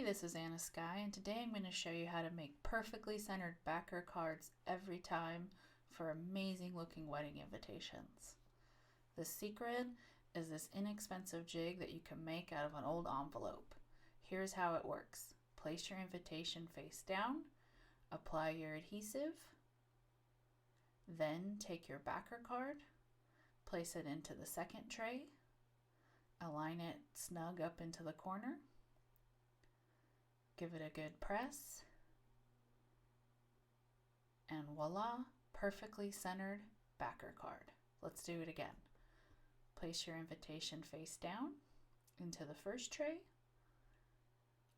Hey, this is Anna Skye, and today I'm going to show you how to make perfectly centered backer cards every time for amazing looking wedding invitations. The secret is this inexpensive jig that you can make out of an old envelope. Here's how it works. Place your invitation face down, apply your adhesive, then take your backer card, place it into the second tray, align it snug up into the corner, give it a good press, and voila, perfectly centered backer card. Let's do it again. Place your invitation face down into the first tray,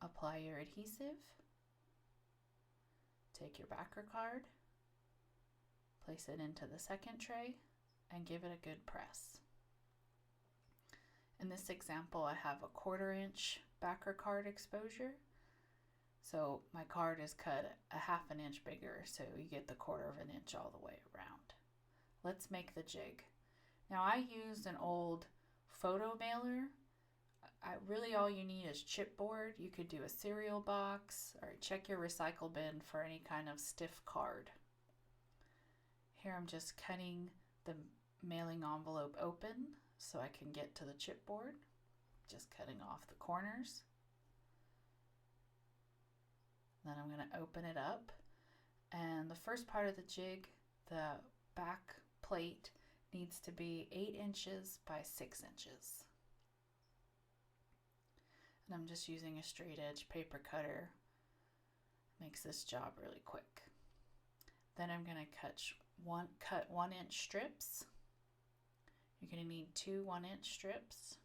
apply your adhesive, take your backer card, place it into the second tray, and give it a good press. In this example, I have a 1/4 inch backer card exposure. So my card is cut a 1/2 inch bigger, so you get the 1/4 inch all the way around. Let's make the jig. Now I used an old photo mailer. Really all you need is chipboard. You could do a cereal box, or check your recycle bin for any kind of stiff card. Here I'm just cutting the mailing envelope open so I can get to the chipboard. Just cutting off the corners. Then I'm going to open it up, and the first part of the jig, the back plate, needs to be 8 inches by 6 inches. And I'm just using a straight edge paper cutter. Makes this job really quick. Then I'm going to cut 1 inch strips. You're going to need 2 1 inch strips.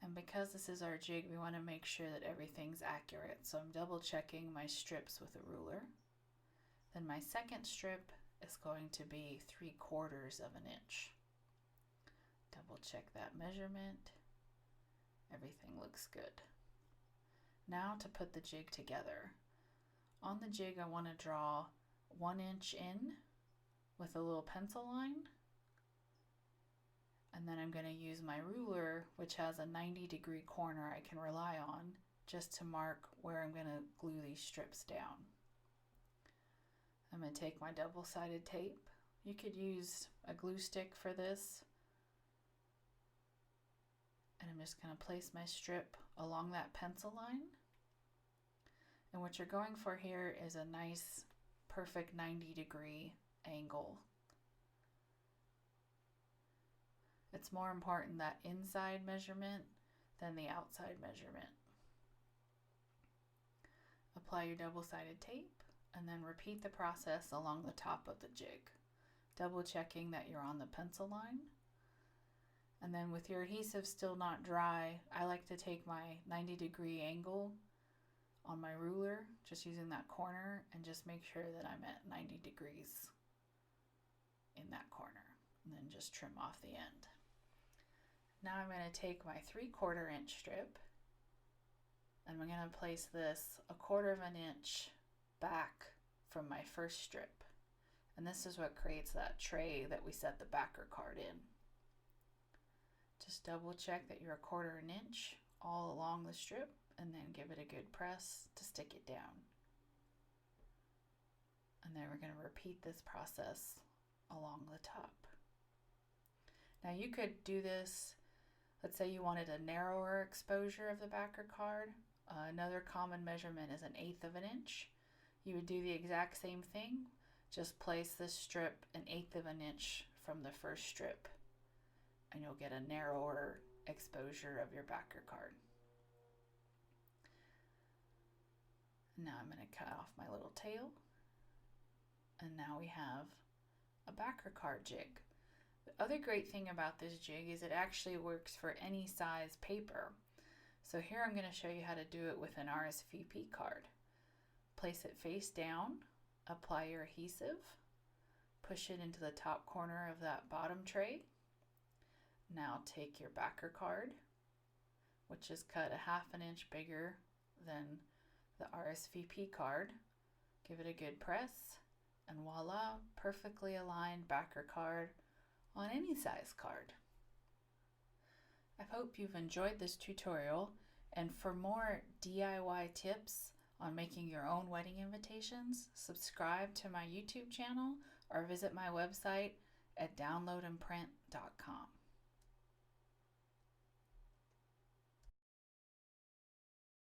And because this is our jig, we want to make sure that everything's accurate. So I'm double checking my strips with a ruler. Then my second strip is going to be 3/4 of an inch. Double check that measurement. Everything looks good. Now to put the jig together. On the jig, I want to draw 1 inch in with a little pencil line. And then I'm going to use my ruler, which has a 90-degree corner I can rely on, just to mark where I'm going to glue these strips down. I'm going to take my double-sided tape. You could use a glue stick for this. And I'm just going to place my strip along that pencil line. And what you're going for here is a nice, perfect 90-degree angle. It's more important that inside measurement than the outside measurement. Apply your double-sided tape and then repeat the process along the top of the jig, double checking that you're on the pencil line. And then with your adhesive still not dry, I like to take my 90-degree angle on my ruler, just using that corner, and just make sure that I'm at 90 degrees in that corner, and then just trim off the end. Now I'm going to take my 3/4 inch strip, and I'm going to place this 1/4 inch back from my first strip. And this is what creates that tray that we set the backer card in. Just double check that you're 1/4 inch all along the strip, and then give it a good press to stick it down. And then we're going to repeat this process along the top. Now you could do this. Let's say you wanted a narrower exposure of the backer card. Another common measurement is 1/8 inch. You would do the exact same thing, just place this strip 1/8 inch from the first strip, and you'll get a narrower exposure of your backer card. Now I'm going to cut off my little tail, and now we have a backer card jig. The other great thing about this jig is it actually works for any size paper. So here I'm going to show you how to do it with an RSVP card. Place it face down, apply your adhesive, push it into the top corner of that bottom tray. Now take your backer card, which is cut a 1/2 inch bigger than the RSVP card. Give it a good press, and voila, perfectly aligned backer card on any size card. I hope you've enjoyed this tutorial, And for more DIY tips on making your own wedding invitations, subscribe to my YouTube channel or visit my website at downloadandprint.com.